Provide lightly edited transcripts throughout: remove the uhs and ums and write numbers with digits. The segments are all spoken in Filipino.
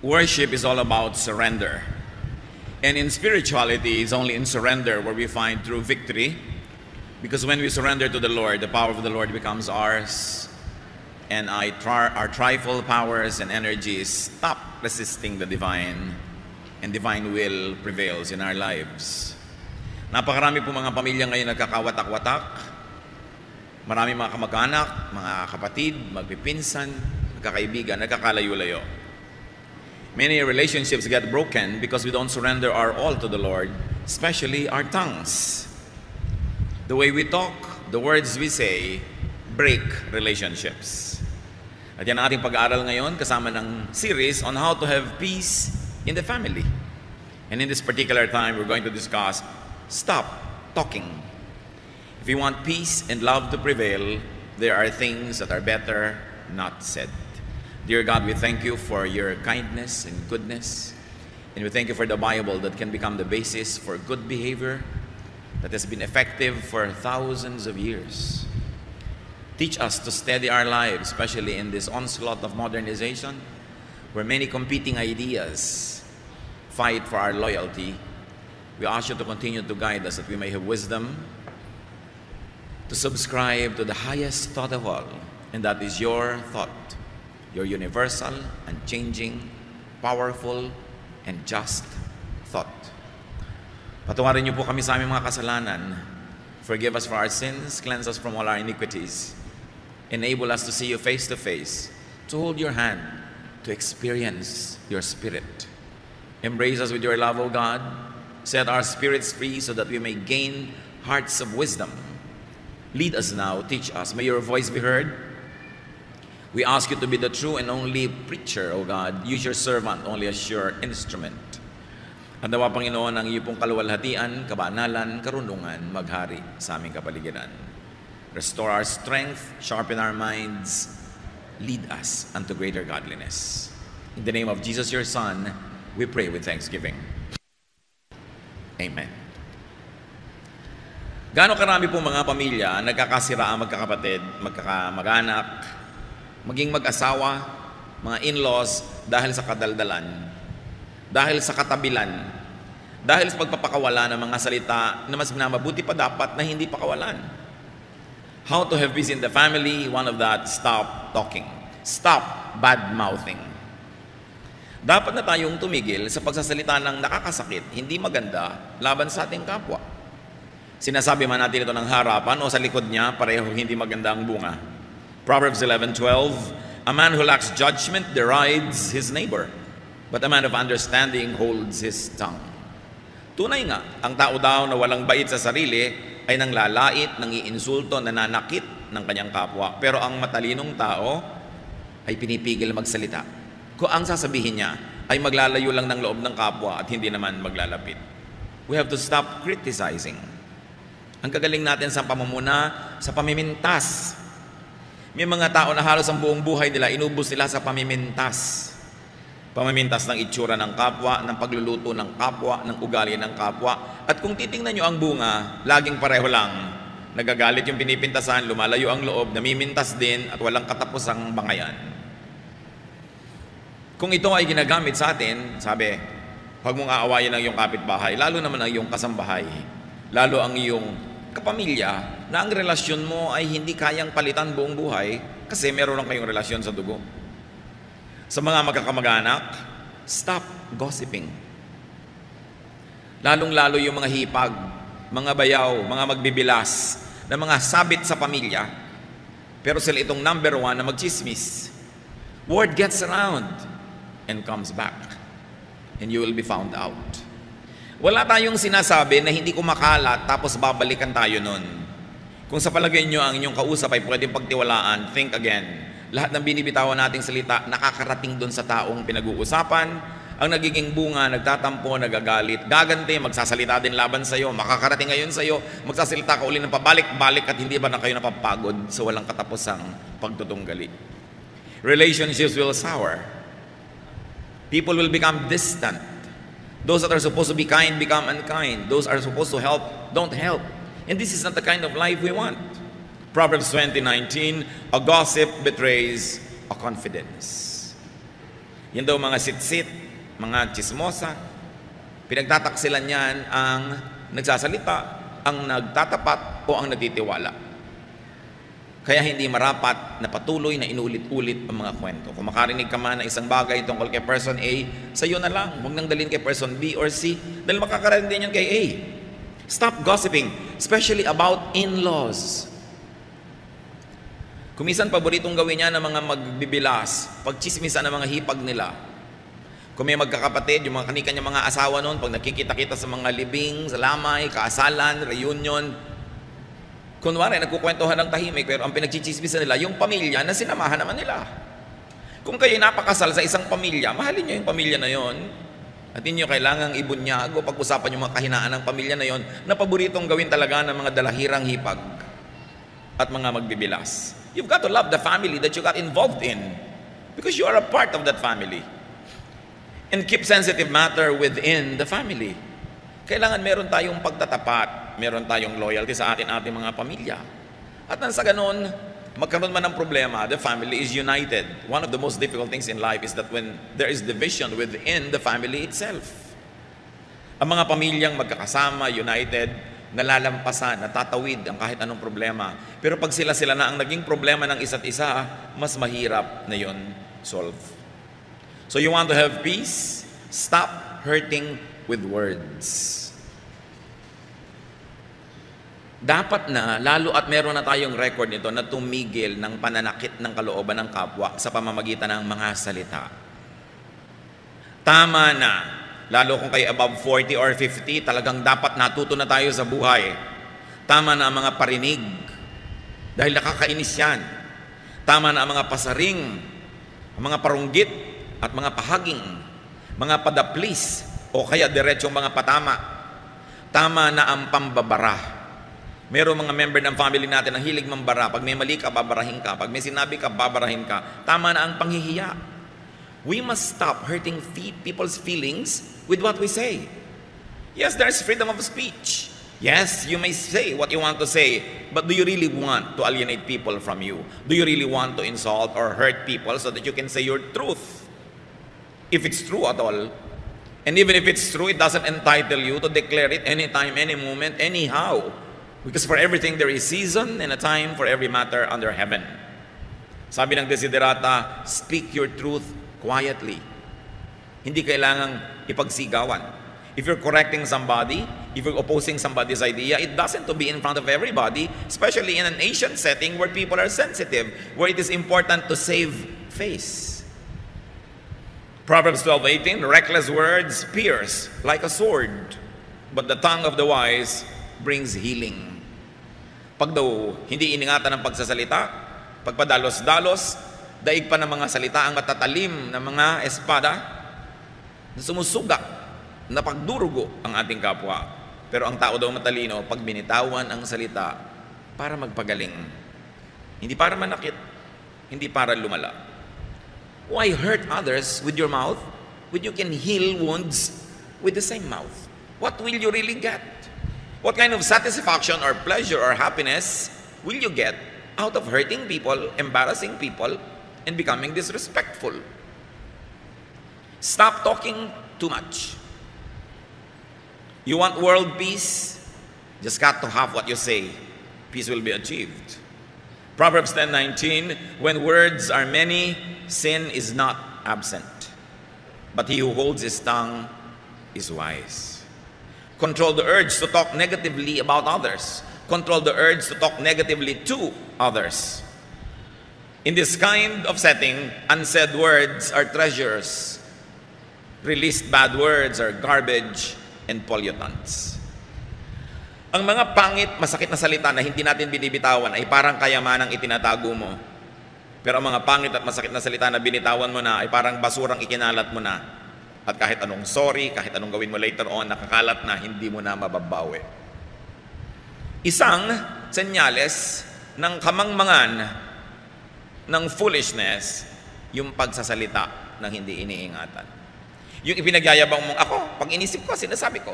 Worship is all about surrender. And in spirituality, it's only in surrender where we find true victory. Because when we surrender to the Lord, the power of the Lord becomes ours. And our trifle powers and energies stop resisting the divine. And divine will prevails in our lives. Napakarami po mga pamilya ngayon nagkakawatak-watak. Marami mga kamag-anak, mga kapatid, magpipinsan, magkakaibigan, nagkakalayo-layo. Many relationships get broken because we don't surrender our all to the Lord, especially our tongues. The way we talk, the words we say, break relationships. At yan ang ating pag-aaral ngayon kasama ng series on how to have peace in the family. And in this particular time, we're going to discuss stop talking. If you want peace and love to prevail, there are things that are better not said. Dear God, we thank you for your kindness and goodness. And we thank you for the Bible that can become the basis for good behavior that has been effective for thousands of years. Teach us to steady our lives, especially in this onslaught of modernization, where many competing ideas fight for our loyalty. We ask you to continue to guide us that we may have wisdom to subscribe to the highest thought of all, and that is your thought. Your universal, unchanging, powerful, and just thought. Patawarin niyo po kami sa aming mga kasalanan. Forgive us for our sins, cleanse us from all our iniquities. Enable us to see you face to face, to hold your hand, to experience your spirit. Embrace us with your love, O God. Set our spirits free so that we may gain hearts of wisdom. Lead us now, teach us. May your voice be heard. We ask you to be the true and only preacher, O God. Use your servant only as your instrument. At nawa, Panginoon, ang iyong pong kaluwalhatian, kabanalan, karunungan, maghari sa aming kapaligiran. Restore our strength, sharpen our minds, lead us unto greater godliness. In the name of Jesus, your Son, we pray with thanksgiving. Amen. Gaano karami po mga pamilya nagkakasira ang magkakapatid, magkakamag-anak, maging mag-asawa, mga in-laws, dahil sa kadaldalan, dahil sa katabilan, dahil sa pagpapakawala ng mga salita na mas mabuti pa dapat na hindi pakawalan. How to have peace in the family, one of that, stop talking. Stop bad-mouthing. Dapat na tayong tumigil sa pagsasalita ng nakakasakit, hindi maganda, laban sa ating kapwa. Sinasabi man natin ito ng harapan o sa likod niya, pareho hindi maganda ang bunga. Proverbs 11:12, a man who lacks judgment derides his neighbor, but a man of understanding holds his tongue. Tunay nga, ang tao daw na walang bait sa sarili ay nanglalait, nangiinsulto, nananakit ng kanyang kapwa. Pero ang matalinong tao ay pinipigil magsalita. Kung ang sasabihin niya ay maglalayo lang ng loob ng kapwa at hindi naman maglalapit. We have to stop criticizing. Ang kagaling natin sa pamumuna, sa pamimintas. May mga tao na halos ang buong buhay nila, inubos nila sa pamimintas. Pamimintas ng itsura ng kapwa, ng pagluluto ng kapwa, ng ugali ng kapwa. At kung titingnan nyo ang bunga, laging pareho lang. Nagagalit yung pinipintasan, lumalayo ang loob, namimintas din, at walang katapusang bangayan. Kung ito ay ginagamit sa atin, sabi, huwag mong aawayin ang iyong kapitbahay, lalo naman ang iyong kasambahay, lalo ang iyong kapamilya, na ang relasyon mo ay hindi kayang palitan buong buhay kasi meron lang kayong relasyon sa dugo. Sa mga magkakamag-anak, stop gossiping. Lalong-lalo yung mga hipag, mga bayaw, mga magbibilas, na mga sabit sa pamilya, pero sila itong number one na magchismis. Word gets around and comes back, and you will be found out. Wala tayong sinasabi na hindi kumakalat tapos babalikan tayo nun. Kung sa palagay nyo ang inyong kausap ay pwedeng pagtiwalaan, think again. Lahat ng binibitawan nating salita nakakarating dun sa taong pinag-uusapan. Ang nagiging bunga, nagtatampo, nagagalit, gaganti, magsasalita din laban sa'yo, makakarating ngayon sa'yo, magsasalita ka uli ng pabalik-balik at hindi ba na kayo napapagod sa walang katapusang pagtutunggali. Relationships will sour. People will become distant. Those that are supposed to be kind become unkind. Those are supposed to help don't help. And this is not the kind of life we want. Proverbs 20:19, a gossip betrays a confidence. Yan daw mga sitsit, mga chismosa. Pinagtataksilan niyan ang nagsasalita, ang nagtatapat o ang nagtitiwala. Kaya hindi marapat na patuloy na inulit-ulit ang mga kwento. Kung makarinig ka man ng isang bagay tungkol kay person A, sa'yo na lang. Huwag nang dalhin kay person B or C dahil makakarinig din yan kay A. Stop gossiping, especially about in-laws. Kumisan paboritong gawin niya ng mga magbibilas, pagchismisan ng mga hipag nila. Kung may magkakapatid, yung mga kanya-kanya mga asawa noon, pag nakikita-kita sa mga libing, sa lamay, kaasalan, reunion, kunwari, nagkukwentuhan ng tahimik, pero ang pinagchichismisan nila, yung pamilya na sinamahan naman nila. Kung kayo napakasal sa isang pamilya, mahalin nyo yung pamilya na yon. At hindi nyo kailangang ibunyag o pag-usapan yung mga kahinaan ng pamilya na yon na paboritong gawin talaga ng mga dalahirang hipag at mga magbibilas. You've got to love the family that you got involved in because you are a part of that family. And keep sensitive matter within the family. Kailangan meron tayong pagtatapat, meron tayong loyalty sa ating mga pamilya. At nang sa ganun, magkaroon man ng problema, the family is united. One of the most difficult things in life is that when there is division within the family itself. Ang mga pamilyang magkakasama, united, nalalampasan, natatawid ang kahit anong problema. Pero pag sila-sila na ang naging problema ng isa't isa, mas mahirap na yun solve. So you want to have peace? Stop hurting with words. Dapat na, lalo at meron na tayong record nito, na tumigil ng pananakit ng kalooban ng kapwa sa pamamagitan ng mga salita. Tama na, lalo kung kayo above 40 or 50, talagang dapat natuto na tayo sa buhay. Tama na ang mga parinig, dahil nakakainis yan. Tama na ang mga pasaring, ang mga parunggit, at mga pahaging, mga padaplis, o kaya diretsong mga patama. Tama na ang pambabara. Merong mga member ng family natin ang hilig mambara. Pag may mali ka, babarahin ka. Pag may sinabi ka, babarahin ka. Tama na ang panghihiya. We must stop hurting people's feelings with what we say. Yes, there's freedom of speech. Yes, you may say what you want to say, but do you really want to alienate people from you? Do you really want to insult or hurt people so that you can say your truth? If it's true at all. And even if it's true, it doesn't entitle you to declare it anytime, any moment, anyhow. Because for everything there is season and a time for every matter under heaven. Sabi ng Desiderata, speak your truth quietly. Hindi kailangang ipagsigawan. If you're correcting somebody, if you're opposing somebody's idea, it doesn't to be in front of everybody, especially in an Asian setting where people are sensitive, where it is important to save face. Proverbs 12:18, reckless words pierce like a sword, but the tongue of the wise brings healing. Pag daw hindi iningatan ng pagsasalita, pagpadalos-dalos, daig pa ng mga salita ang matatalim ng mga espada na sumusuga, na pagdurugo ang ating kapwa. Pero ang tao daw matalino, pag binitawan ang salita para magpagaling. Hindi para manakit, hindi para lumala. Why hurt others with your mouth when you can heal wounds with the same mouth? What will you really get? What kind of satisfaction or pleasure or happiness will you get out of hurting people, embarrassing people, and becoming disrespectful? Stop talking too much. You want world peace? Just got to have what you say. Peace will be achieved. Proverbs 10:19, when words are many, sin is not absent, but he who holds his tongue is wise. Control the urge to talk negatively about others. Control the urge to talk negatively to others. In this kind of setting, unsaid words are treasures. Released bad words are garbage and pollutants. Ang mga pangit, masakit na salita na hindi natin binibitawan ay parang kayamanang itinatago mo. Pero ang mga pangit at masakit na salita na binitawan mo na ay parang basurang ikinalat mo na. At kahit anong sorry, kahit anong gawin mo later on, nakakalat na, hindi mo na mababawi. Isang senyales ng kamangmangan ng foolishness, yung pagsasalita ng hindi iniingatan. Yung ipinagyayabang mong ako, pag inisip ko, sinasabi ko.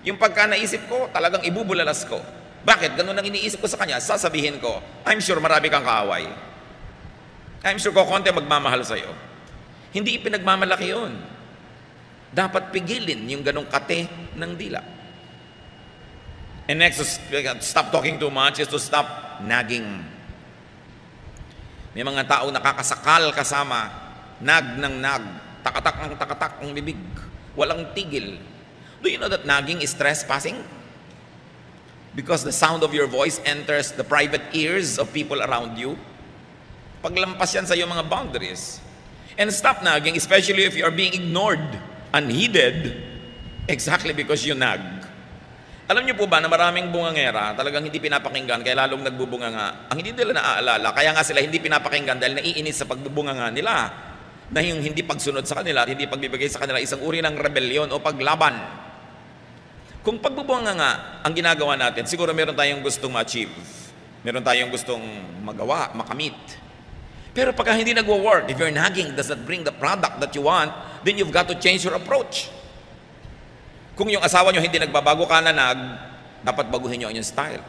Yung pagka naisip ko, talagang ibubulalas ko. Bakit? Ganun ang iniisip ko sa kanya, sasabihin ko, I'm sure marami kang kaaway. I'm sure ko konti magmamahal sa'yo. Hindi ipinagmamalaki yun. Dapat pigilin yung ganong kate ng dila. And next, stop talking too much is to stop nagging. May mga taong nakakasakal kasama, nag ng nag, takatak ng takatak ang bibig, walang tigil. Do you know that nagging is trespassing? Because the sound of your voice enters the private ears of people around you. Paglampas yan sa iyong mga boundaries. And stop nagging, especially if you are being ignored, unheeded, exactly because you nag. Alam niyo po ba na maraming bungangera talagang hindi pinapakinggan kaya lalong nagbubunganga. Ang hindi nila naaalala, kaya nga sila hindi pinapakinggan dahil naiinis sa pagbubunganga nila na yung hindi pagsunod sa kanila at hindi pagbibigay sa kanila isang uri ng rebellion o paglaban. Kung pagbubunganga ang ginagawa natin, siguro meron tayong gustong ma-achieve. Meron tayong gustong magawa, makamit. Pero pagka hindi nagwo-work, if you're nagging does not bring the product that you want, then you've got to change your approach. Kung yung asawa nyo hindi nagbabago ka na dapat baguhin nyo ang inyong style.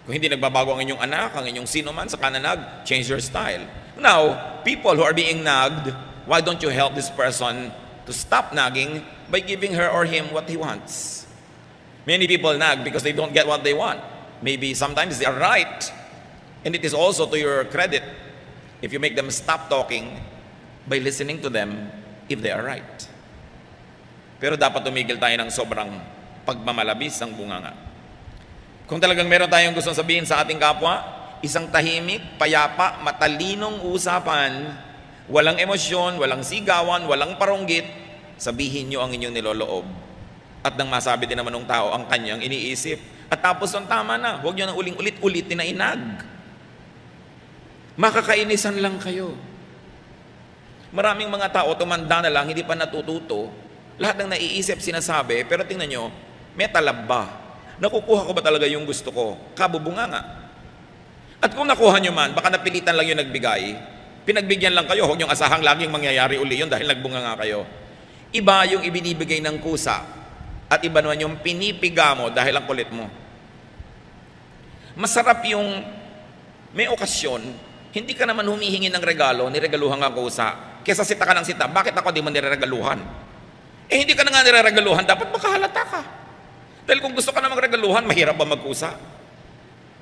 Kung hindi nagbabago ang inyong anak, ang inyong sino man sa kananag, change your style. Now, people who are being nagged, why don't you help this person to stop nagging by giving her or him what he wants? Many people nag because they don't get what they want. Maybe sometimes they are right. And it is also to your credit if you make them stop talking by listening to them if they are right. Pero dapat tumigil tayo ng sobrang pagmamalabis ng bunganga. Kung talagang meron tayong gustong sabihin sa ating kapwa, isang tahimik, payapa, matalinong usapan, walang emosyon, walang sigawan, walang paronggit, sabihin nyo ang inyong niloloob. At nang masabi din naman ng tao ang kanyang iniisip. At tapos ang tama na, huwag nyo nang ulit-ulitin na inag. Makakainisan lang kayo. Maraming mga tao tumanda na lang, hindi pa natututo. Lahat ng naiisip, sinasabi, pero tingnan nyo, may talab ba? Nakukuha ko ba talaga yung gusto ko? Kabubunga nga. At kung nakuha nyo man, baka napilitan lang yung nagbigay, pinagbigyan lang kayo, huwag nyong asahang laging mangyayari uli yun dahil nagbunga nga kayo. Iba yung ibinibigay ng kusa, at iba naman yung pinipiga mo dahil ang kulit mo. Masarap yung may okasyon, hindi ka naman humihingi ng regalo, niregaluhan ka kusa. Kesa sita ka ng sita, bakit ako di mo niregaluhan? Eh hindi ka na nga niregaluhan, dapat makahalata ka. Dahil kung gusto ka na magregaluhan, mahirap ba magkusa?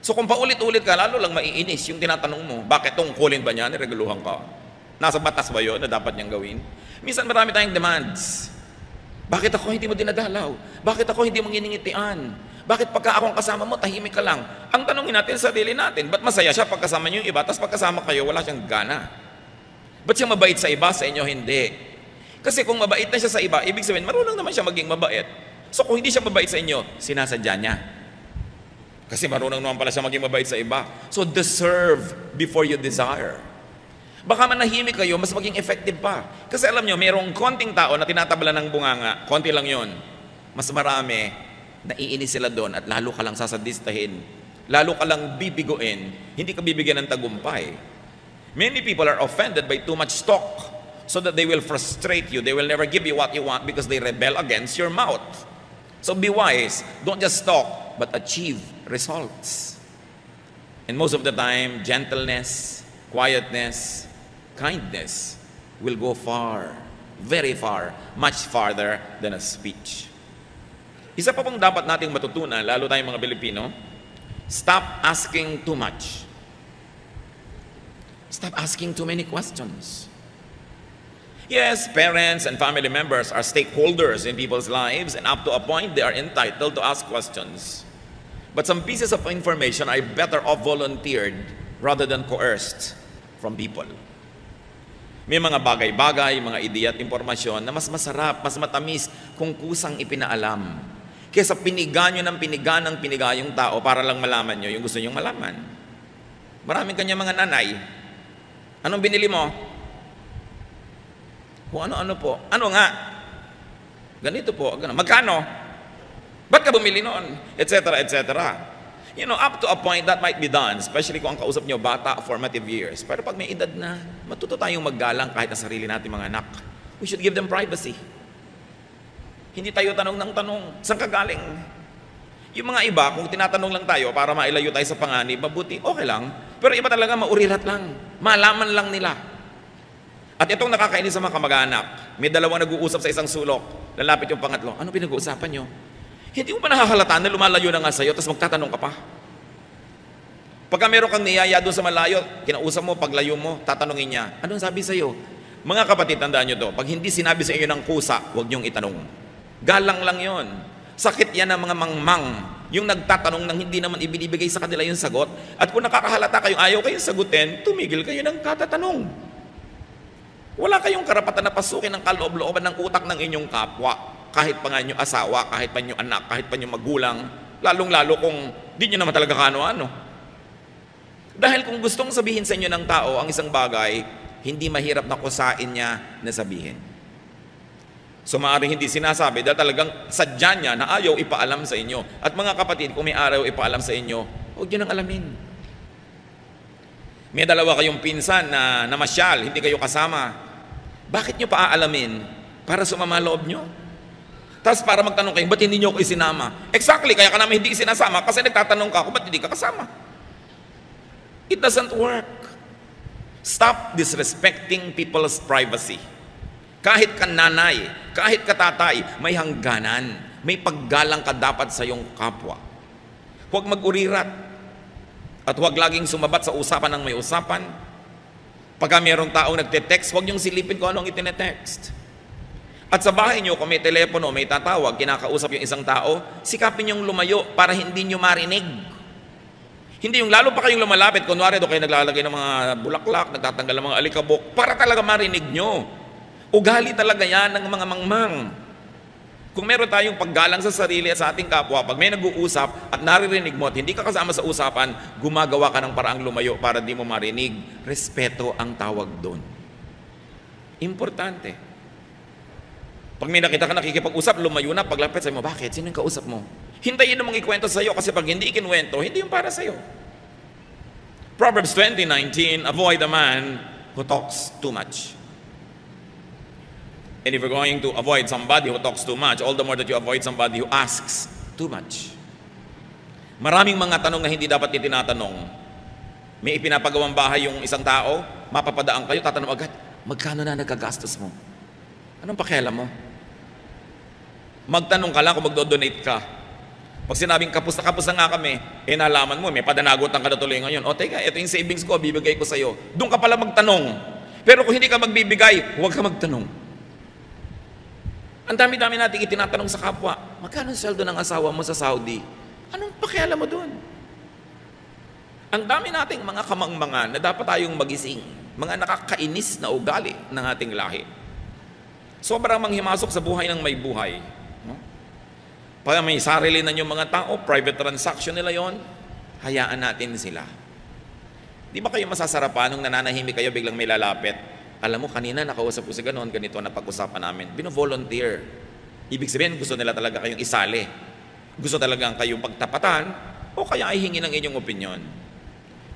So kung paulit-ulit ka, lalo lang maiinis yung tinatanong mo, bakit tungkulin ba niya, niregaluhan ka? Nasa batas ba yun na dapat niyang gawin? Minsan marami tayong demands. Bakit ako hindi mo dinadalaw? Bakit ako hindi mo nginingitian? Bakit pagka akong kasama mo, tahimik ka lang? Ang tanongin natin sa sarili natin, ba't masaya siya pagkasama niyo yung iba, tapos pagkasama kayo, wala siyang gana? Ba't siya mabait sa iba, sa inyo hindi? Kasi kung mabait na siya sa iba, ibig sabihin, marunong naman siya maging mabait. So kung hindi siya mabait sa inyo, sinasadya niya. Kasi marunong naman pala siya maging mabait sa iba. So deserve before you desire. Baka manahimik kayo, mas maging effective pa. Kasi alam nyo, mayroong konting tao na tinatabla ng bunganga, konti lang yon. Mas marami, naiinis sila doon at lalo ka lang sasadistahin. Lalo ka lang bibiguin, hindi ka bibigyan ng tagumpay. Many people are offended by too much talk, so that they will frustrate you. They will never give you what you want because they rebel against your mouth. So be wise. Don't just talk, but achieve results. And most of the time, gentleness, quietness, kindness will go far, very far, much farther than a speech. Isa pa pong dapat nating matutunan, lalo tayong mga Pilipino, stop asking too much. Stop asking too many questions. Yes, parents and family members are stakeholders in people's lives, and up to a point, they are entitled to ask questions. But some pieces of information are better off volunteered rather than coerced from people. May mga bagay-bagay, mga ideya at impormasyon na mas masarap, mas matamis kung kusang ipinaalam. Kesa piniga nyo ng piniga yung tao para lang malaman nyo yung gusto nyong malaman. Maraming kanya mga nanay. Anong binili mo? Kung ano-ano po. Ano nga? Ganito po. Magkano? Ba't ka bumili noon? Etc. etc. You know, up to a point that might be done, especially kung ang kausap nyo bata, formative years. Pero pag may edad na, matuto tayong maggalang kahit sa sarili natin mga anak. We should give them privacy. Hindi tayo tanong ng tanong, saan ka galing? Yung mga iba, kung tinatanong lang tayo para mailayo tayo sa panganib, mabuti, okay lang. Pero iba talaga, maurirat lang. Malaman lang nila. At itong nakakainis sa mga kamag-anak, may dalawang nag-uusap sa isang sulok, lalapit yung pangatlo, ano pinag-uusapan nyo? Hindi mo pa nakakalataan na lumalayo na nga sa'yo, tapos magtatanong ka pa. Pagka meron kang niyaya doon sa malayo, kinausap mo, paglayo mo, tatanungin niya, anong sabi sa'yo? Mga kapatid, tandaan nyo to, pag hindi sinabi sa inyo ng kusa, huwag nyong itanong. Galang lang yon. Sakit yan ng mga mangmang, yung nagtatanong nang hindi naman ibinibigay sa kanila yung sagot. At kung nakakahalata kayong ayaw kayong sagutin, tumigil kayo ng katatanong. Wala kayong karapatan na pasukin ng kaloob-looban ng utak ng inyong kapwa. Kahit pa nga inyong asawa, kahit pa inyong anak, kahit pa inyong magulang, lalong-lalo kung di nyo naman talaga kano-ano. Dahil kung gustong sabihin sa inyo ng tao ang isang bagay, hindi mahirap na kusain niya na sabihin. So maaaring hindi sinasabi dahil talagang sadya niya na ayaw ipaalam sa inyo. At mga kapatid, kung may araw ipaalam sa inyo, huwag nyo nang alamin. May dalawa kayong pinsan na namasyal, hindi kayo kasama. Bakit nyo pa aalamin? Para sumama loob nyo? Tapos para magtanong kayo, ba't hindi nyo ako isinama? Exactly, kaya ka namin hindi isinasama kasi nagtatanong ka ako, ba't hindi ka kasama? It doesn't work. Stop disrespecting people's privacy. Kahit ka nanay, kahit ka tatay, may hangganan. May paggalang ka dapat sa iyong kapwa. Huwag mag-urirat. At huwag laging sumabat sa usapan ng may usapan. Pagka mayroong taong nagte-text, huwag niyong silipin kung anong itinetext. At sa bahay niyo, kung may telepono, may tatawag, kinakausap yung isang tao, sikapin niyong lumayo para hindi niyo marinig. Hindi yung lalo pa kayong lumalapit, kunwari doon kayo naglalagay ng mga bulaklak, nagtatanggal ng mga alikabok, para talaga marinig nyo. Ugali talaga yan ng mga mangmang. Kung meron tayong paggalang sa sarili at sa ating kapwa, pag may nag-uusap at naririnig mo at hindi ka kasama sa usapan, gumagawa ka ng paraang lumayo para di mo marinig. Respeto ang tawag doon. Importante. Pag may nakita ka nakikipag-usap, lumayo na, paglapit sa'yo mo, bakit? Sino yung kausap mo? Hintayin namang ikwento sa'yo kasi pag hindi ikinwento, hindi yung para sa'yo. Proverbs 20:19, avoid a man who talks too much. And if you're going to avoid somebody who talks too much, all the more that you avoid somebody who asks too much. Maraming mga tanong na hindi dapat itinatanong. May ipinapagawang bahay yung isang tao, mapapadaan kayo, tatanong agad, magkano na nagagastos mo? Anong pakialam mo? Magtanong ka lang kung magdo-donate ka. Pag sinabing kapos na nga kami, nalaman mo, may padanagutan ka na tuloy ngayon. O teka, ito yung savings ko, bibigay ko sa'yo. Doon ka pala magtanong. Pero kung hindi ka magbibigay, huwag ka magtanong. Ang dami-dami natin itinatanong sa kapwa, magkano sweldo ng asawa mo sa Saudi? Anong pakialam mo doon? Ang dami nating mga kamangmangan na dapat tayong magising, mga nakakainis na ugali ng ating lahi. Sobrang manghimasok sa buhay ng may buhay. Pag may sarili na yung mga tao, private transaction nila yon, hayaan natin sila. Di ba kayo masasarapan nung nananahimik kayo biglang may lalapit? Alam mo, kanina nakausap ko sa ganon, ganito na pag-usapan namin. Bino-volunteer. Ibig sabihin, gusto nila talaga kayong isali. Gusto talagang kayong pagtapatan o kaya ay hingi ng inyong opinion.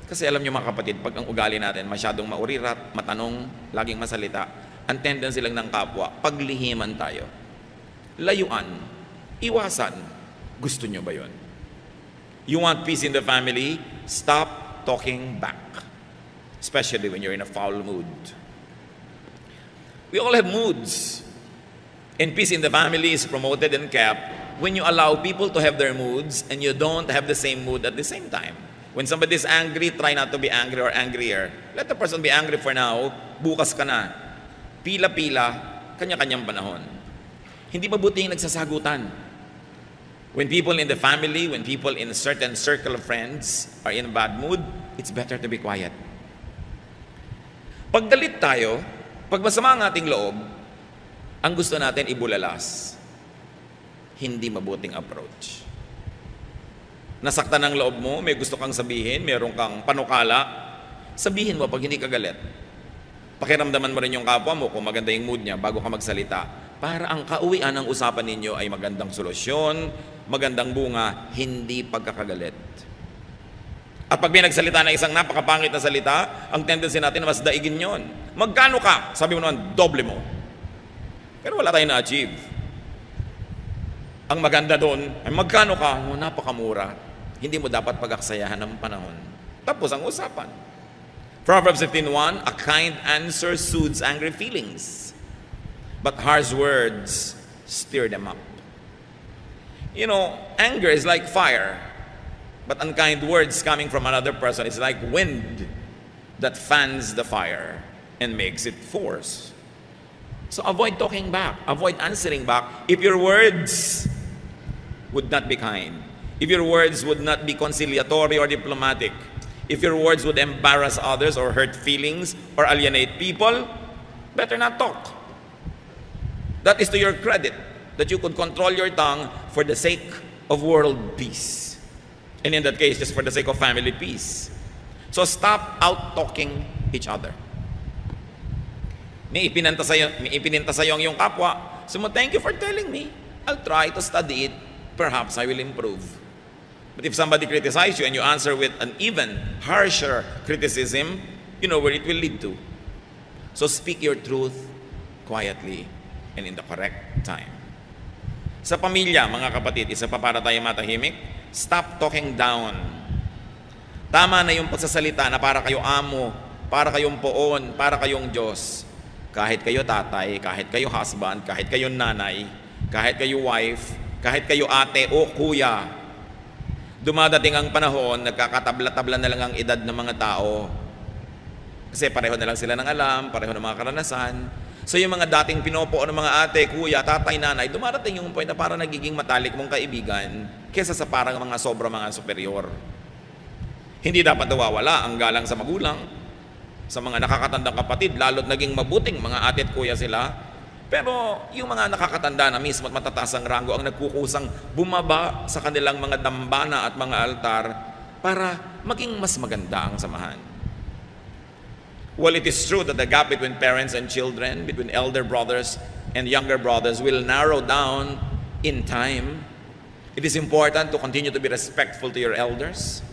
Kasi alam nyo mga kapatid, pag ang ugali natin masyadong maurirat, matanong, laging masalita, ang tendency lang ng kapwa, paglihiman tayo. Layuan. Iwasan. Gusto nyo ba yun? You want peace in the family? Stop talking back. Especially when you're in a foul mood. We all have moods. And peace in the family is promoted and kept when you allow people to have their moods and you don't have the same mood at the same time. When somebody is angry, try not to be angry or angrier. Let the person be angry for now. Bukas ka na. Pila-pila, kanya-kanyang panahon. Hindi mabuti yung nagsasagutan. When people in the family, when people in a certain circle of friends are in a bad mood, it's better to be quiet. Pag galit tayo, pag masama ang ating loob, ang gusto natin ibulalas. Hindi mabuting approach. Nasaktan ang loob mo, may gusto kang sabihin, meron kang panukala, sabihin mo pag hindi ka galit. Pakiramdaman mo rin yung kapwa mo kung maganda yung mood niya bago ka magsalita. Para ang kauwian ng usapan ninyo ay magandang solusyon, magandang bunga, hindi pagkakagalit. At pag may nagsalita na isang napakapangit na salita, ang tendency natin na mas daigin yon. Magkano ka? Sabi mo naman, doble mo. Pero wala tayong na-achieve. Ang maganda doon ay magkano ka? Oh, napakamura. Hindi mo dapat pag-aksayahan ng panahon. Tapos ang usapan. Proverbs 15:1, a kind answer soothes angry feelings, but harsh words stir them up. You know, anger is like fire, but unkind words coming from another person is like wind that fans the fire and makes it force. So avoid talking back, avoid answering back if your words would not be kind, if your words would not be conciliatory or diplomatic, if your words would embarrass others or hurt feelings or alienate people, better not talk. That is to your credit, that you could control your tongue for the sake of world peace. And in that case, just for the sake of family peace. So stop out-talking each other. May ipinanta sa'yo ang iyong kapwa. So thank you for telling me. I'll try to study it. Perhaps I will improve. But if somebody criticizes you and you answer with an even harsher criticism, you know where it will lead to. So speak your truth quietly and in the correct time. Sa pamilya, mga kapatid, isa pa para tayo matahimik, stop talking down. Tama na yung pagsasalita na para kayo amo, para kayong poon, para kayong Diyos. Kahit kayo tatay, kahit kayo husband, kahit kayo nanay, kahit kayo wife, kahit kayo ate o kuya, dumadating ang panahon, nagkakatabla-tabla na lang ang edad ng mga tao. Kasi pareho na lang sila ng alam, pareho ng mga karanasan. So yung mga dating pinopo ng mga ate, kuya, tatay, nanay, dumarating yung point na parang nagiging matalik mong kaibigan kesa sa parang mga sobra mga superior. Hindi dapat nawawala ang galang sa magulang, sa mga nakakatandang kapatid, lalo't naging mabuting mga ate at kuya sila. Pero yung mga nakakatanda na mismo at matataas ang ranggo ang nagkukusang bumaba sa kanilang mga dambana at mga altar para maging mas maganda ang samahan. Well, it is true that the gap between parents and children, between elder brothers and younger brothers will narrow down in time. It is important to continue to be respectful to your elders,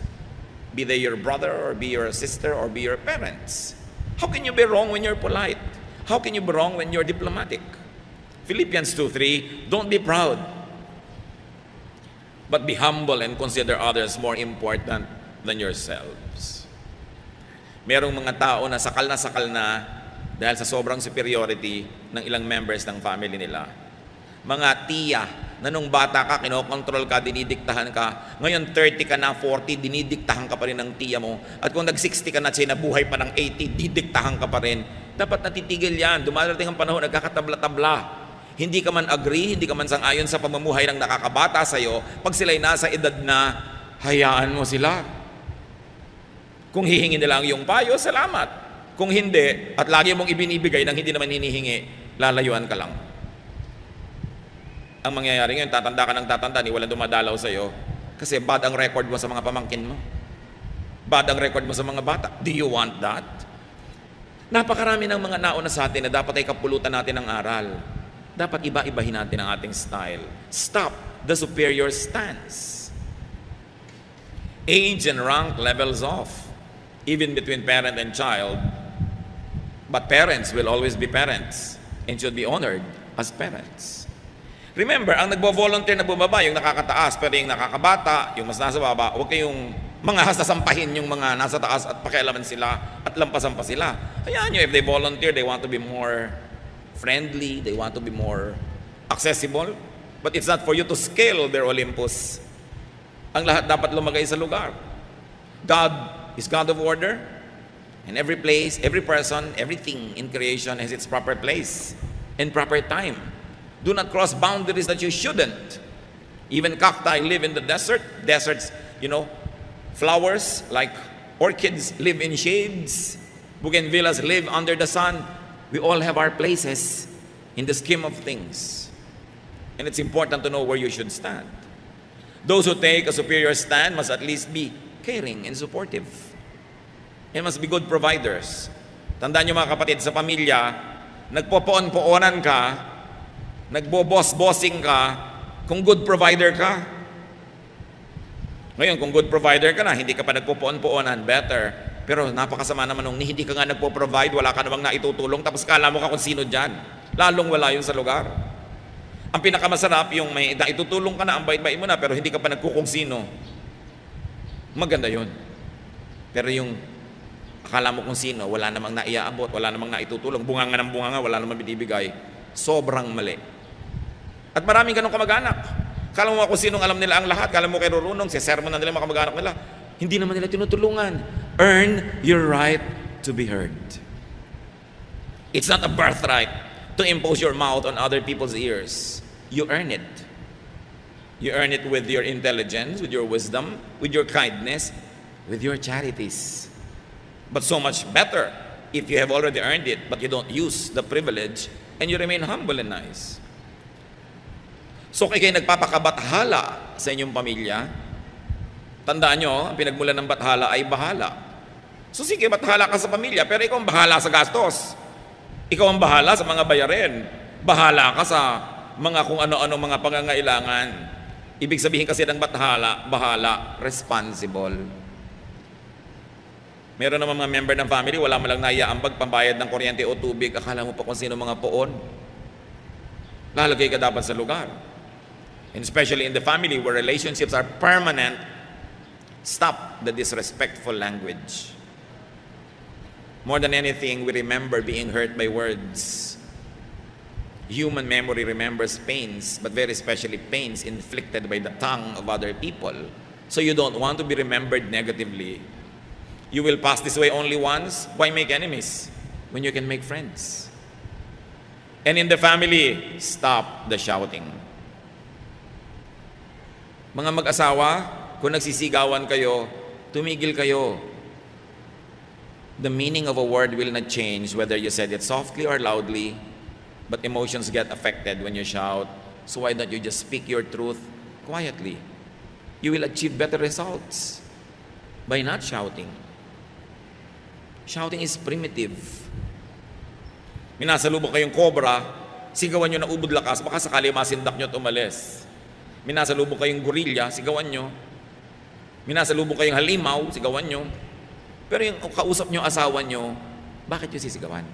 be they your brother or be your sister or be your parents. How can you be wrong when you're polite? How can you be wrong when you're diplomatic? Philippians 2:3, don't be proud, but be humble and consider others more important than yourselves. Merong mga tao na sakal na dahil sa sobrang superiority ng ilang members ng family nila. Mga tiya na nung bata ka, kinokontrol ka, dinidiktahan ka. Ngayon 30 ka na, 40, dinidiktahan ka pa rin ng tiya mo. At kung nag-60 ka na, siya nabuhay pa ng 80, didiktahan ka pa rin. Dapat natitigil yan. Dumarating ang panahon, nagkakatabla-tabla. Hindi ka man agree, hindi ka man sang-ayon sa pamumuhay ng nakakabata sa'yo. Pag sila'y nasa edad na, hayaan mo sila. Kung hihingi nila ang iyong payo, salamat. Kung hindi, at lagi mong ibinibigay nang hindi naman hinihingi, lalayuan ka lang. Ang mangyayari ngayon, tatanda ka ng tatanda, ni walang dumadalaw sa'yo, kasi bad ang record mo sa mga pamangkin mo. Bad ang record mo sa mga bata. Do you want that? Napakarami ng mga nauna sa atin na dapat ay kapulutan natin ng aral. Dapat iba-ibahin natin ang ating style. Stop the superior stance. Age and rank levels off, even between parent and child. But parents will always be parents and should be honored as parents. Remember, ang nagbo-volunteer na bumaba, yung nakakataas, pero yung nakakabata, yung mas nasa baba, huwag kayong mga sasampahin yung mga nasa taas at pakialaman sila at lampasan pa sila. Hayaan nyo, if they volunteer, they want to be more friendly, they want to be more accessible, but it's not for you to scale their Olympus. Ang lahat dapat lumagay sa lugar. God is God of order, and every place, every person, everything in creation has its proper place and proper time. Do not cross boundaries that you shouldn't. Even cacti live in the desert. Deserts, flowers like orchids live in shades. Bougainvilleas live under the sun. We all have our places in the scheme of things. And it's important to know where you should stand. Those who take a superior stand must at least be caring and supportive. And must be good providers. Tandaan nyo mga kapatid, sa pamilya, nagpopoon-poonan ka, nagbo-boss-bossing ka, kung good provider ka. Ngayon, kung good provider ka na, hindi ka pa nagpopoon-poonan, better. Pero napakasama naman nung hindi ka nga nagpo-provide, wala ka namang naitutulong, tapos kala mo ka kung sino dyan. Lalong wala yun sa lugar. Ang pinakamasarap, yung may naitutulong ka na, ang bait-bait mo na, pero hindi ka pa nagkukung sino. Maganda yun. Pero yung Akala mo kung sino, wala namang naiaabot, wala namang naitutulong, bunganga ng bunganga, wala namang binibigay. Sobrang mali. At maraming ganong kamag-anak. Kala mo kung sinong alam nila ang lahat, kala mo kay Rurunong, si sermon na nila mga kamag-anak nila. Hindi naman nila tinutulungan. Earn your right to be heard. It's not a birthright to impose your mouth on other people's ears. You earn it. You earn it with your intelligence, with your wisdom, with your kindness, with your charities. But so much better if you have already earned it, but you don't use the privilege and you remain humble and nice. So kaya nagpapakabathala sa inyong pamilya, tandaan nyo, ang pinagmulan ng bathala ay bahala. So sige, bathala ka sa pamilya, pero ikaw ang bahala sa gastos. Ikaw ang bahala sa mga bayarin. Bahala ka sa mga kung ano-ano mga pangangailangan. Ibig sabihin kasi ng bahala, responsible. Meron naman mga member ng family, wala mo lang naiaambag pambayad ng kuryente o tubig, akala mo pa kung sino mga poon. Lalagay ka dapat sa lugar. And especially in the family where relationships are permanent, stop the disrespectful language. More than anything, we remember being hurt by words. Human memory remembers pains, but very especially pains inflicted by the tongue of other people. So you don't want to be remembered negatively. You will pass this way only once. Why make enemies when you can make friends? And in the family, stop the shouting. Mga mag-asawa, kung nagsisigawan kayo, tumigil kayo. The meaning of a word will not change whether you said it softly or loudly, but emotions get affected when you shout. So why don't you just speak your truth quietly? You will achieve better results by not shouting. Shouting is primitive. Minasalubong kayong cobra, sigawan nyo na ubod lakas, baka sakali masindak nyo at umalis. Minasalubong kayong gorilla, sigawan nyo. Minasalubong kayong halimaw, sigawan nyo. Pero yung kausap nyo, asawa nyo, bakit nyo sisigawan?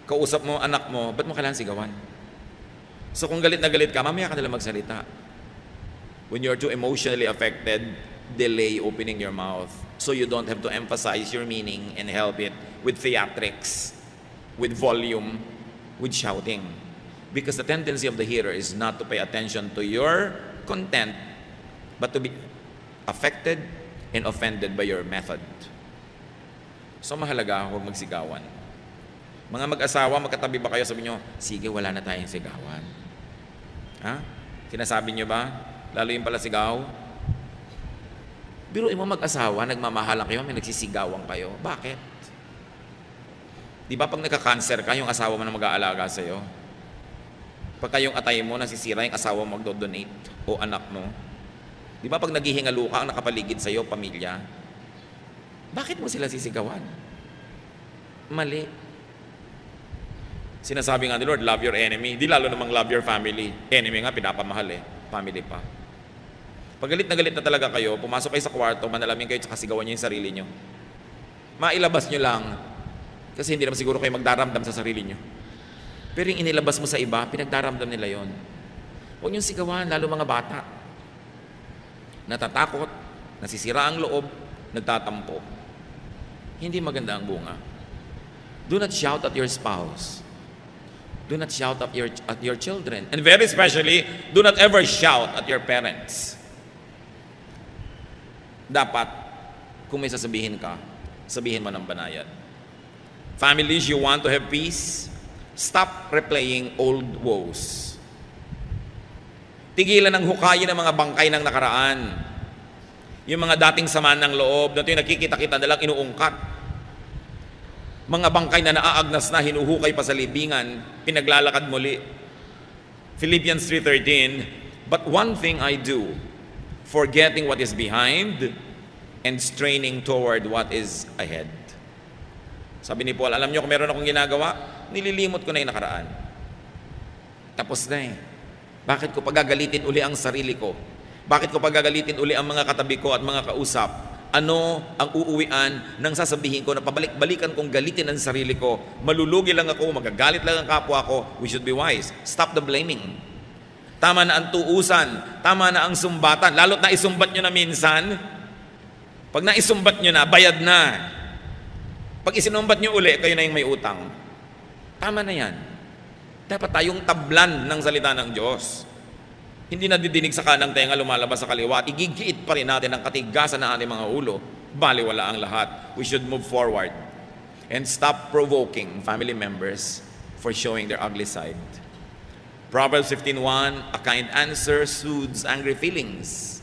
Kausap mo, anak mo, ba't mo kailangan sigawan? So kung galit na galit ka, mamaya ka nalang magsalita. When you're too emotionally affected, delay opening your mouth so you don't have to emphasize your meaning and help it with theatrics, with volume, with shouting. Because the tendency of the hearer is not to pay attention to your content, but to be affected and offended by your method. So mahalaga, huwag magsigawan. Mga mag-asawa, magkatabi ba kayo, sabi nyo, sige, wala na tayong sigawan. Ha? Sinasabi nyo ba? Lalo yung pala sigaw. Biruin mo mag-asawa, nagmamahalan kayo, may nagsisigawan kayo. Bakit? Di ba pag nagka-cancer ka, yung asawa mo na mag-aalaga sa'yo? Pagka yung atay mo, nasisira, yung asawa mo magdo-donate o anak mo. Di ba pag naghihingalo ka, ang nakapaligid sa'yo, pamilya? Bakit mo sila sisigawan? Mali. Sinasabi nga ni Lord, love your enemy. Di lalo namang love your family. Enemy nga, pinapamahal eh. Family pa. Pag galit na talaga kayo, pumasok kayo sa kwarto, manalamin kayo, tsaka sigawan nyo yung sarili nyo. Mailabas nyo lang, kasi hindi naman siguro kayo magdaramdam sa sarili nyo. Pero yung inilabas mo sa iba, pinagdaramdam nila yon. Huwag nyo sigawan, lalo mga bata. Natatakot, nasisira ang loob, nagtatampo. Hindi maganda ang bunga. Do not shout at your spouse. Do not shout at your children. And very especially, do not ever shout at your parents. Dapat, kung may sasabihin ka, sabihin mo ng banayad. Families, you want to have peace? Stop replaying old woes. Tigilan ng hukayin ng mga bangkay ng nakaraan. Yung mga dating sama ng loob, na ito yung nakikita-kita na lang inuungkat. Mga bangkay na naaagnas na, hinuhukay pa sa libingan, pinaglalakad muli. Philippians 3:13, but one thing I do, forgetting what is behind and straining toward what is ahead. Sabi ni Paul, alam niyo kung meron akong ginagawa, nililimot ko na yung nakaraan. Tapos na eh. Bakit ko pagagalitin uli ang sarili ko? Bakit ko pagagalitin uli ang mga katabi ko at mga kausap? Ano ang uuwian ng sasabihin ko na pabalik-balikan kong galitin ang sarili ko? Malulugi lang ako, magagalit lang ang kapwa ko. We should be wise. Stop the blaming. Tama na ang tuusan, tama na ang sumbatan. Lalo't na isumbat nyo na minsan, Pag naisumbat nyo na, bayad na. Pag isinumbat nyo uli, kayo na yung may utang. Tama na yan. Dapat tayong tablan ng salita ng Diyos. Hindi na didinig sa kanang tenga, lumalabas sa kaliwa, at igigiit pa rin natin ang katigasan ng ating mga ulo. Baliwala ang lahat. We should move forward and stop provoking family members for showing their ugly side. Proverbs 15:1, a kind answer soothes angry feelings,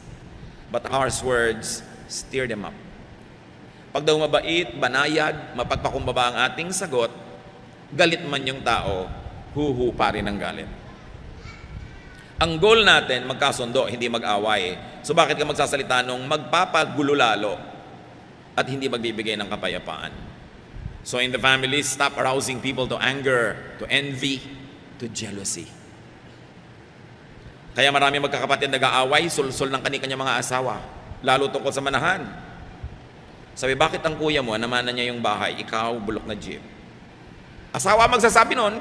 but harsh words stir them up. Pag daw mabait, banayad, mapagpakumbaba ang ating sagot, galit man yung tao, huhu pa rin ang galit. Ang goal natin, magkasundo, hindi mag-away. So bakit ka magsasalita nung magpapagulo lalo at hindi magbibigay ng kapayapaan? So in the family, stop arousing people to anger, to envy, to jealousy. Kaya marami magkakapatid nag-aaway, sulsul ng kani-kanyang mga asawa, lalo tungkol sa manahan. Sabi, bakit ang kuya mo, namanan niya yung bahay, ikaw, bulok na jeep? Asawa magsasabi nun.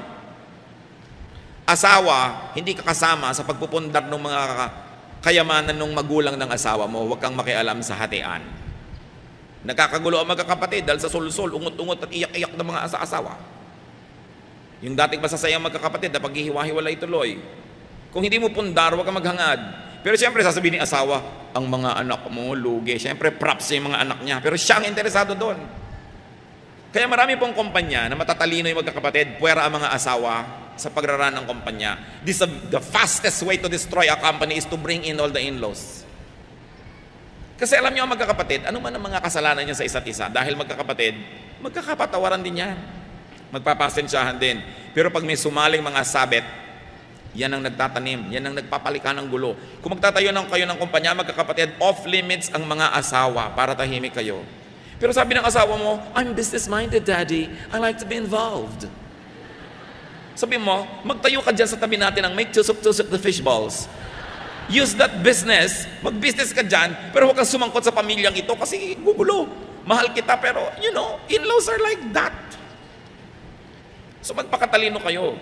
Asawa, hindi ka kasama sa pagpupundar ng mga kayamanan ng magulang ng asawa mo. Huwag kang makialam sa hatian. Nagkakagulo ang magkakapatid dahil sa sulsul, ungot-ungot at iyak-iyak ng mga asawa. Yung dating masasayang magkakapatid na paghihiwa-hiwalay tuloy. Kung hindi mo pundar, huwag kang maghangad. Pero siyempre, sasabihin ni asawa, ang mga anak mo, lugi. Siyempre, props yung mga anak niya. Pero siya ang interesado doon. Kaya marami pong kumpanya na matatalino yung magkakapatid, puwera ang mga asawa sa pagraran ng kumpanya. The fastest way to destroy a company is to bring in all the in-laws. Kasi alam niyo ang magkakapatid, ano man ang mga kasalanan niya sa isa't isa, dahil magkakapatid, magkakapatawaran din yan. Magpapasensyahan din. Pero pag may sumaling mga sabit, yan ang nagtatanim, yan ang nagpapalikan ng gulo. Kung magtatayo kayo ng kumpanya, magkakapatid, off-limits ang mga asawa para tahimik kayo. Pero sabi ng asawa mo, I'm business-minded, Daddy. I like to be involved. Sabi mo, magtayo ka dyan sa tabi natin ng make tusok-tusok the fish balls. Use that business, mag-business ka dyan, pero huwag kang sumangkot sa pamilyang ito kasi gugulo. Mahal kita, pero in-laws are like that. So magpakatalino kayo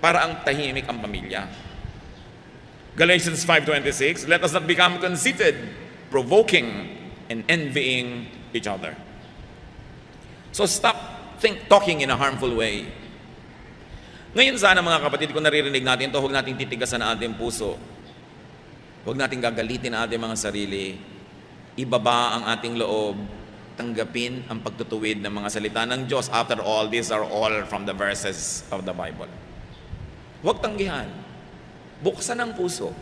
para ang tahimik ang pamilya. Galatians 5:26, let us not become conceited, provoking, and envying each other. So stop talking in a harmful way. Ngayon sana mga kapatid, kung naririnig natin ito, huwag nating titigasan ang ating puso. Huwag nating gagalitin ang ating mga sarili. Ibaba ang ating loob. Tanggapin ang pagtutuwid ng mga salita ng Diyos. After all, these are all from the verses of the Bible. Huwag tanggihan. Buksan ang puso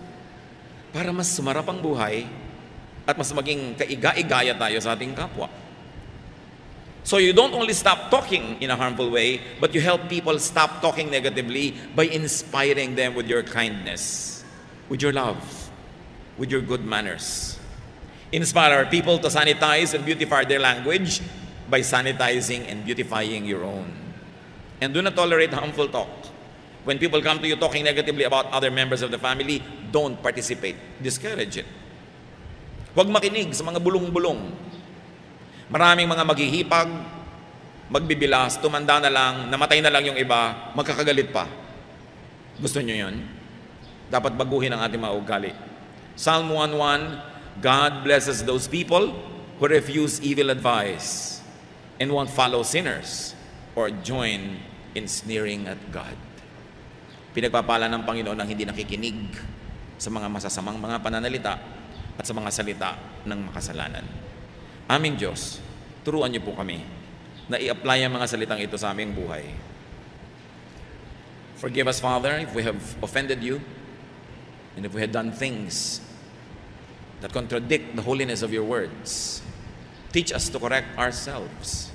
para mas sumarap ang buhay at mas maging kaiga-igaya tayo sa ating kapwa. So you don't only stop talking in a harmful way, but you help people stop talking negatively by inspiring them with your kindness, with your love, with your good manners. Inspire people to sanitize and beautify their language by sanitizing and beautifying your own. And do not tolerate harmful talk. When people come to you talking negatively about other members of the family, don't participate. Discourage it. Huwag makinig sa mga bulong-bulong. Maraming mga maghihipag, magbibilas, tumanda na lang, namatay na lang yung iba, magkakagalit pa. Gusto nyo yun? Dapat baguhin ang ating mga ugali. Psalm 1:1, God blesses those people who refuse evil advice and won't follow sinners or join in sneering at God. Pinagpapala ng Panginoon ang hindi nakikinig sa mga masasamang mga pananalita at sa mga salita ng makasalanan. Aming Diyos, turuan niyo po kami na i-apply ang mga salitang ito sa aming buhay. Forgive us, Father, if we have offended you and if we had done things that contradict the holiness of your words. Teach us to correct ourselves.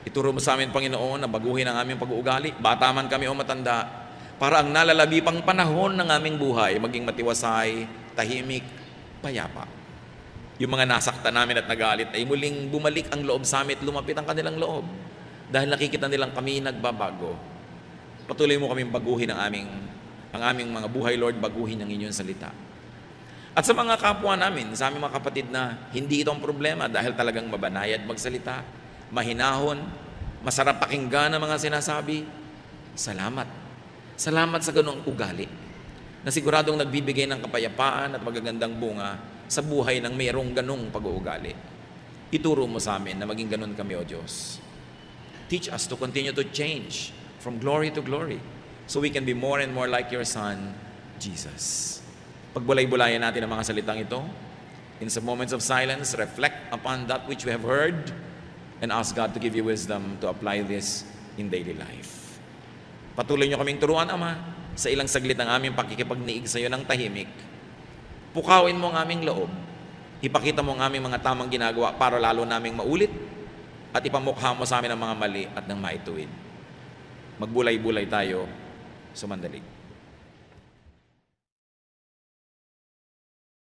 Ituro mo sa amin, Panginoon, na baguhin ang aming pag-uugali, bata man kami o matanda, para ang nalalabi pang panahon ng aming buhay maging matiwasay, tahimik, payapa. Yung mga nasaktan namin at nagalit ay muling bumalik ang loob sa amin at lumapit ang kanilang loob. Dahil nakikita nilang kami nagbabago. Patuloy mo kaming baguhin ang aming mga buhay, Lord, baguhin ang inyong salita. At sa mga kapwa namin, sa aming mga kapatid na hindi ito ang problema dahil talagang mabanayad magsalita, mahinahon, masarap pakinggan ang mga sinasabi, salamat. Salamat sa ganung ugali na siguradong nagbibigay ng kapayapaan at magagandang bunga sa buhay ng mayroong ganung pag-uugali. Ituro mo sa amin na maging ganun kami, O Diyos. Teach us to continue to change from glory to glory so we can be more and more like your Son, Jesus. Pagbulay-bulayan natin ang mga salitang ito. In some moments of silence, reflect upon that which we have heard and ask God to give you wisdom to apply this in daily life. Patuloy niyo kaming turuan, Ama, sa ilang saglit ng aming pakikipagniig sa iyo ng tahimik. Pukawin mo ang aming loob. Ipakita mo ang aming mga tamang ginagawa para lalo naming maulit at ipamukha mo sa amin ang mga mali at ng maituwid. Magbulay-bulay tayo sa mandali.